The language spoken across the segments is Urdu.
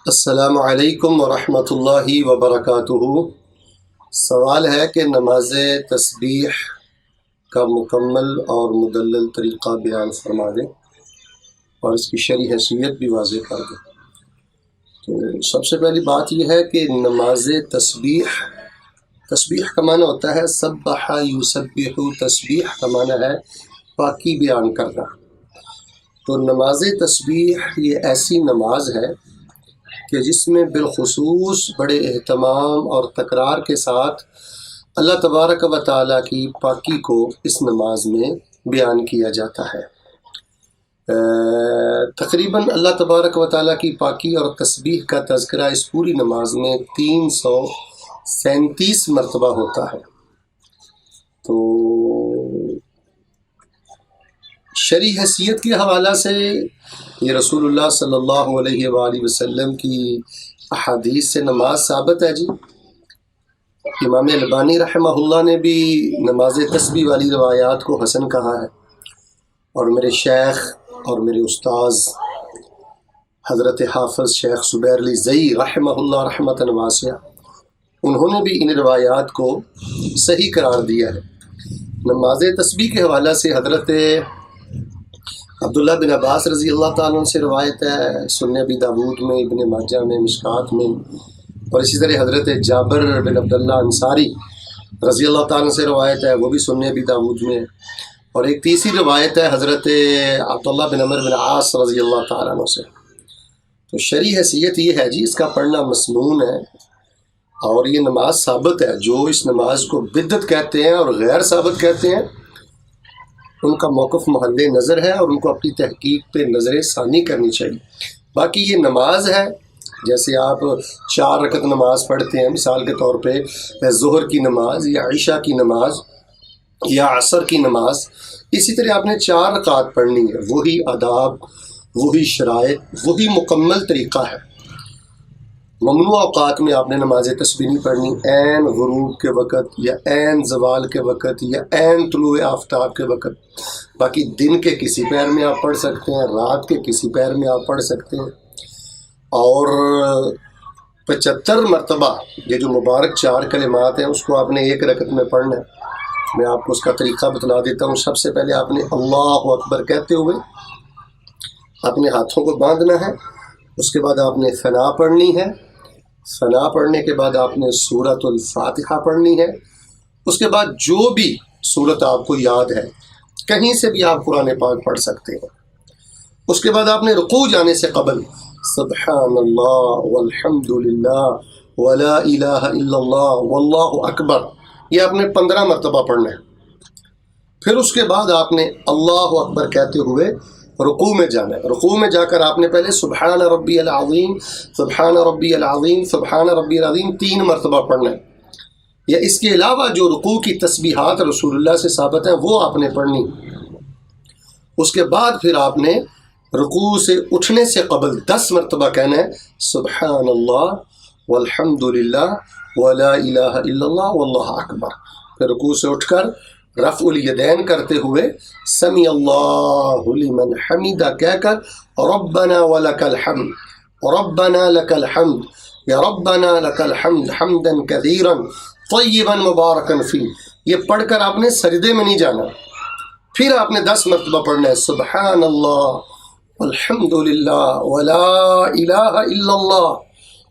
السلام علیکم ورحمۃ اللہ وبرکاتہ۔ سوال ہے کہ نماز تسبیح کا مکمل اور مدلل طریقہ بیان فرما دیں اور اس کی شرعی حیثیت بھی واضح کر دیں۔ تو سب سے پہلی بات یہ ہے کہ نماز تسبیح کا معنی ہوتا ہے سبح یسبح، تسبیح کا معنی ہے پاکی بیان کرنا۔ تو نماز تسبیح یہ ایسی نماز ہے کہ جس میں بالخصوص بڑے اہتمام اور تکرار کے ساتھ اللہ تبارک و تعالیٰ کی پاکی کو اس نماز میں بیان کیا جاتا ہے۔ تقریباً اللہ تبارک و تعالیٰ کی پاکی اور تسبیح کا تذکرہ اس پوری نماز میں 337 مرتبہ ہوتا ہے۔ تو شرعی حیثیت کے حوالہ سے یہ رسول اللہ صلی اللہ علیہ وآلہ وسلم کی احادیث سے نماز ثابت ہے۔ جی امام البانی رحمہ اللہ نے بھی نماز تسبیح والی روایات کو حسن کہا ہے، اور میرے شیخ اور میرے استاذ حضرت حافظ شیخ زبیر علی زئی رحمہ اللہ رحمۃ واسعہ انہوں نے بھی ان روایات کو صحیح قرار دیا ہے۔ نماز تسبیح کے حوالہ سے حضرت عبداللہ بن عباس رضی اللہ تعالیٰ عنہ سے روایت ہے، سنن ابی داود میں، ابن ماجہ میں، مشکات میں، اور اسی طرح حضرت جابر بن عبداللہ انصاری رضی اللہ تعالیٰ عنہ سے روایت ہے، وہ بھی سنن ابی داود میں۔ اور ایک تیسری روایت ہے حضرت عبداللہ بن عمر بن عاص رضی اللہ تعالیٰ عنہ سے۔ تو شرعی حیثیت یہ ہے جی، اس کا پڑھنا مسنون ہے اور یہ نماز ثابت ہے۔ جو اس نماز کو بدعت کہتے ہیں اور غیر ثابت کہتے ہیں، ان کا موقف محل نظر ہے اور ان کو اپنی تحقیق پہ نظر ثانی کرنی چاہیے۔ باقی یہ نماز ہے، جیسے آپ 4 رکعت نماز پڑھتے ہیں مثال کے طور پہ، ظہر کی نماز یا عشاء کی نماز یا عصر کی نماز، اسی طرح آپ نے 4 رکعت پڑھنی ہے۔ وہی آداب، وہی شرائط، وہی مکمل طریقہ ہے۔ ممنوع اوقات میں آپ نے نماز تسبیح نہیں پڑھنی، عین غروب کے وقت یا عین زوال کے وقت یا عین طلوع آفتاب کے وقت۔ باقی دن کے کسی پہر میں آپ پڑھ سکتے ہیں، رات کے کسی پہر میں آپ پڑھ سکتے ہیں۔ اور 75 مرتبہ یہ جو مبارک 4 کلمات ہیں اس کو آپ نے 1 رکعت میں پڑھنا ہے۔ میں آپ کو اس کا طریقہ بتلا دیتا ہوں۔ سب سے پہلے آپ نے اللہ اکبر کہتے ہوئے اپنے ہاتھوں کو باندھنا ہے، اس کے بعد آپ نے ثنا پڑھنی ہے، ثنا پڑھنے کے بعد آپ نے سورۃ الفاتحہ پڑھنی ہے، اس کے بعد جو بھی سورت آپ کو یاد ہے کہیں سے بھی آپ قرآن پاک پڑھ سکتے ہیں۔ اس کے بعد آپ نے رکوع جانے سے قبل سبحان اللہ والحمد للہ ولا الہ الا اللہ واللہ اکبر، یہ آپ نے 15 مرتبہ پڑھنا ہے۔ پھر اس کے بعد آپ نے اللہ اکبر کہتے ہوئے رکوع میں جانا ہے۔ رکوع میں جا کر آپ نے پہلے سبحان ربی العظیم، سبحان ربی العظیم، سبحان ربی العظیم 3 مرتبہ پڑھنا ہے، یا اس کے علاوہ جو رکوع کی تسبیحات رسول اللہ سے ثابت ہیں وہ آپ نے پڑھنی۔ اس کے بعد پھر آپ نے رکوع سے اٹھنے سے قبل 10 مرتبہ کہنا ہے سبحان اللہ والحمد للہ ولا الہ الا اللہ واللہ اکبر۔ پھر رکوع سے اٹھ کر رفع الیدین کرتے ہوئے سمی اللہ لمن حمیدہ کہہ کر ربنا ولک الحمد، ربنا لک الحمد، یا ربنا لک الحمد حمدا کثیرا طیبا مبارکا فیہ، یہ پڑھ کر آپ نے سجدے میں نہیں جانا۔ پھر آپ نے 10 مرتبہ پڑھنا ہے سبحان اللہ والحمد للہ ولا الہ الا اللہ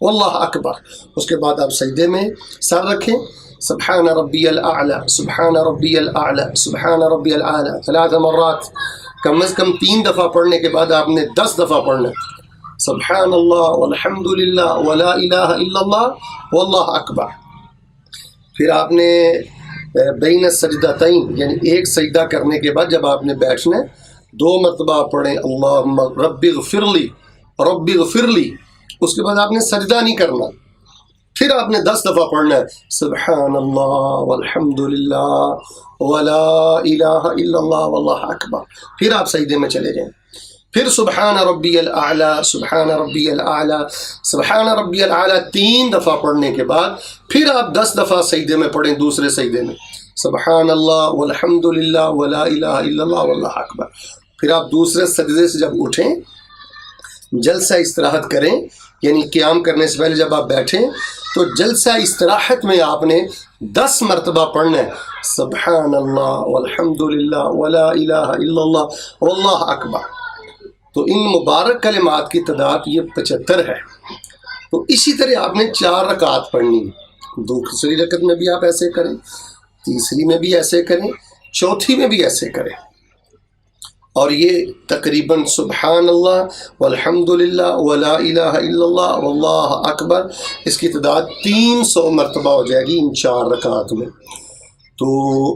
واللہ اکبر۔ اس کے بعد آپ سجدے میں سر رکھیں، سبحان ربی الاعلی، سبحان ربی الاعلی، سبحان ربی الاعلی 3 مرات، کم از کم 3 دفعہ پڑھنے کے بعد آپ نے 10 دفعہ پڑھنا ہے سبحان اللہ والحمد للہ ولا الہ الا اللہ واللہ اکبر۔ پھر آپ نے بین السجدتین یعنی ایک سجدہ کرنے کے بعد جب آپ نے بیٹھنا ہے 2 مرتبہ آپ پڑھیں اللہم رب اغفر لی، رب اغفر لی، اس کے بعد آپ نے سجدہ نہیں کرنا۔ پھر آپ نے 10 دفعہ پڑھنا ہے سبحان اللہ والحمد للہ ولا الہ الا اللہ واللہ اکبر۔ پھر آپ سجدے میں چلے جائیں۔ پھر سبحان ربی الاعلی، سبحان ربی الاعلی، سبحان ربی الاعلی 3 دفعہ پڑھنے کے بعد پھر آپ 10 دفعہ سجدے میں پڑھیں، دوسرے سجدے میں سبحان اللہ والحمد للہ ولا الہ الا اللہ واللہ اکبر۔ پھر آپ دوسرے سجدے سے جب اٹھیں، جلسہ استراحت کریں یعنی قیام کرنے سے پہلے جب آپ بیٹھیں تو جلسہ استراحت میں آپ نے 10 مرتبہ پڑھنا ہے سبحان اللہ والحمد للہ ولا الہ الا اللہ واللہ اکبر. تو ان مبارک کلمات کی تعداد یہ 75 ہے. تو اسی طرح آپ نے 4 رکعت پڑھنی. دوسری رکعت میں بھی آپ ایسے کریں, تیسری میں بھی ایسے کریں, چوتھی میں بھی ایسے کریں. اور یہ تقریباً سبحان اللہ والحمد للہ ولا الہ الا اللہ واللہ اکبر اس کی تعداد 300 مرتبہ ہو جائے گی ان 4 رکعات میں. تو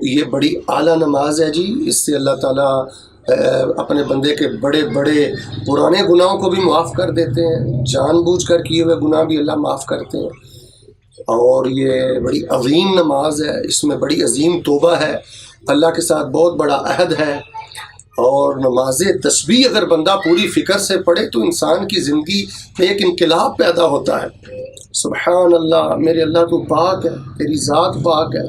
یہ بڑی اعلیٰ نماز ہے جی. اس سے اللہ تعالیٰ اپنے بندے کے بڑے بڑے پرانے گناہوں کو بھی معاف کر دیتے ہیں, جان بوجھ کر کیے ہوئے گناہ بھی اللہ معاف کرتے ہیں. اور یہ بڑی عظیم نماز ہے, اس میں بڑی عظیم توبہ ہے, اللہ کے ساتھ بہت بڑا عہد ہے. اور نماز تسبیح اگر بندہ پوری فکر سے پڑھے تو انسان کی زندگی میں ایک انقلاب پیدا ہوتا ہے. سبحان اللہ, میرے اللہ تو پاک ہے, تیری ذات پاک ہے,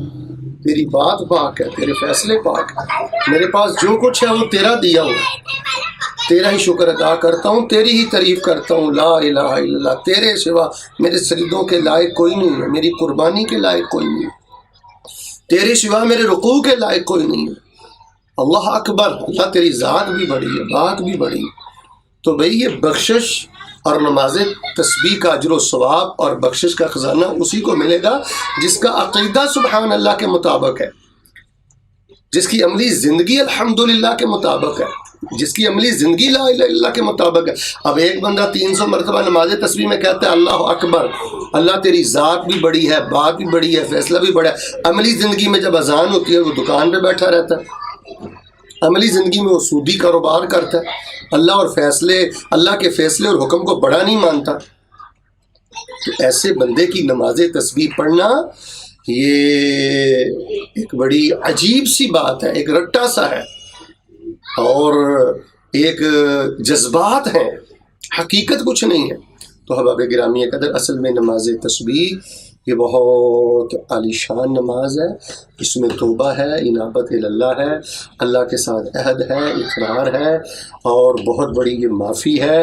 تیری بات پاک ہے, تیرے فیصلے پاک ہے, میرے پاس جو کچھ ہے وہ تیرا دیا ہوا, تیرا ہی شکر ادا کرتا ہوں, تیری ہی تعریف کرتا ہوں. لا الہ الا اللہ, تیرے سوا میرے سجدوں کے لائق کوئی نہیں ہے, میری قربانی کے لائق کوئی نہیں ہے, تیرے سوا میرے رکوع کے لائق کوئی نہیں ہے. اللہ اکبر, اللہ تیری ذات بھی بڑی ہے, بات بھی بڑی ہے. تو بھئی یہ بخشش اور نماز تسبیح کا اجر و ثواب اور بخشش کا خزانہ اسی کو ملے گا جس کا عقیدہ سبحان اللہ کے مطابق ہے, جس کی عملی زندگی الحمدللہ کے مطابق ہے, جس کی عملی زندگی لا الہ الا اللہ کے مطابق ہے. اب ایک بندہ 300 مرتبہ نماز تسبیح میں کہتا ہے اللہ اکبر, اللہ تیری ذات بھی بڑی ہے, بات بھی بڑی ہے, فیصلہ بھی بڑا ہے. عملی زندگی میں جب اذان ہوتی ہے وہ دکان پہ بیٹھا رہتا ہے, عملی زندگی میں وہ سودی کاروبار کرتا ہے, اللہ کے فیصلے اور حکم کو بڑا نہیں مانتا. تو ایسے بندے کی نماز تسبیح پڑھنا یہ ایک بڑی عجیب سی بات ہے, ایک رٹا سا ہے, اور ایک جذبات ہیں, حقیقت کچھ نہیں ہے. تو حباب گرامی قدر, اصل میں نماز تسبیح یہ بہت عالی شان نماز ہے. اس میں توبہ ہے, انابت اللہ ہے, اللہ کے ساتھ عہد ہے, اقرار ہے, اور بہت بڑی یہ معافی ہے,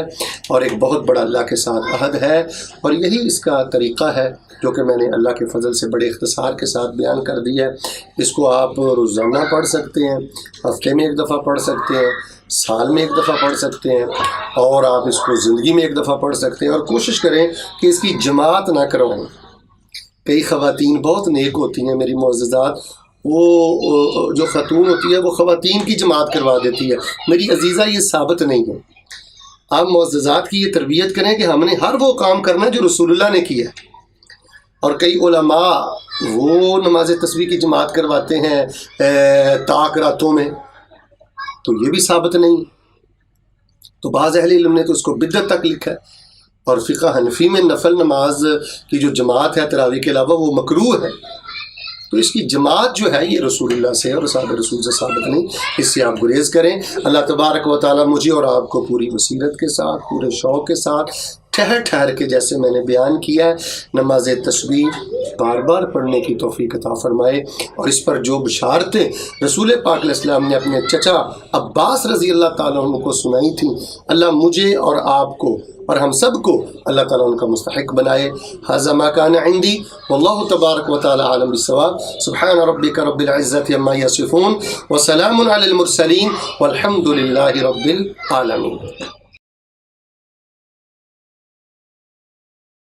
اور ایک بہت بڑا اللہ کے ساتھ عہد ہے. اور یہی اس کا طریقہ ہے جو کہ میں نے اللہ کے فضل سے بڑے اختصار کے ساتھ بیان کر دیا ہے. اس کو آپ روزانہ پڑھ سکتے ہیں, ہفتے میں 1 دفعہ پڑھ سکتے ہیں, سال میں 1 دفعہ پڑھ سکتے ہیں, اور آپ اس کو زندگی میں 1 دفعہ پڑھ سکتے ہیں. اور کوشش کریں کہ اس کی جماعت نہ کروائیں. کئی خواتین بہت نیک ہوتی ہیں میری معززات, وہ جو خاتون ہوتی ہے وہ خواتین کی جماعت کروا دیتی ہے. میری عزیزہ یہ ثابت نہیں ہے. آپ معززات کی یہ تربیت کریں کہ ہم نے ہر وہ کام کرنا ہے جو رسول اللہ نے کیا ہے. اور کئی علماء وہ نماز تسبیح کی جماعت کرواتے ہیں طاق راتوں میں, تو یہ بھی ثابت نہیں. تو بعض اہل علم نے تو اس کو بدعت تک لکھا ہے. اور فقہ حنفی میں نفل نماز کی جو جماعت ہے تراویح کے علاوہ وہ مکروہ ہے. تو اس کی جماعت جو ہے یہ رسول اللہ سے اور اصحاب رسول سے ثابت نہیں, اس سے آپ گریز کریں. اللہ تبارک و تعالیٰ مجھے اور آپ کو پوری بصیرت کے ساتھ, پورے شوق کے ساتھ, ٹھہر ٹھہر کے جیسے میں نے بیان کیا ہے نماز تسبیح بار بار پڑھنے کی توفیق عطا فرمائے. اور اس پر جو بشارتیں رسول پاک علیہ السلام نے اپنے چچا عباس رضی اللہ تعالیٰ عنہ کو سنائی تھیں, اللہ مجھے اور آپ کو اور ہم سب کو اللہ تعالیٰ ان کا مستحق بنائے. ھذا ما کان عندی واللہ تبارک و تعالی عالم بالصواب. سبحان ربک رب العزۃ عما یصفون وسلام علی المرسلین والحمد للہ رب العالمین.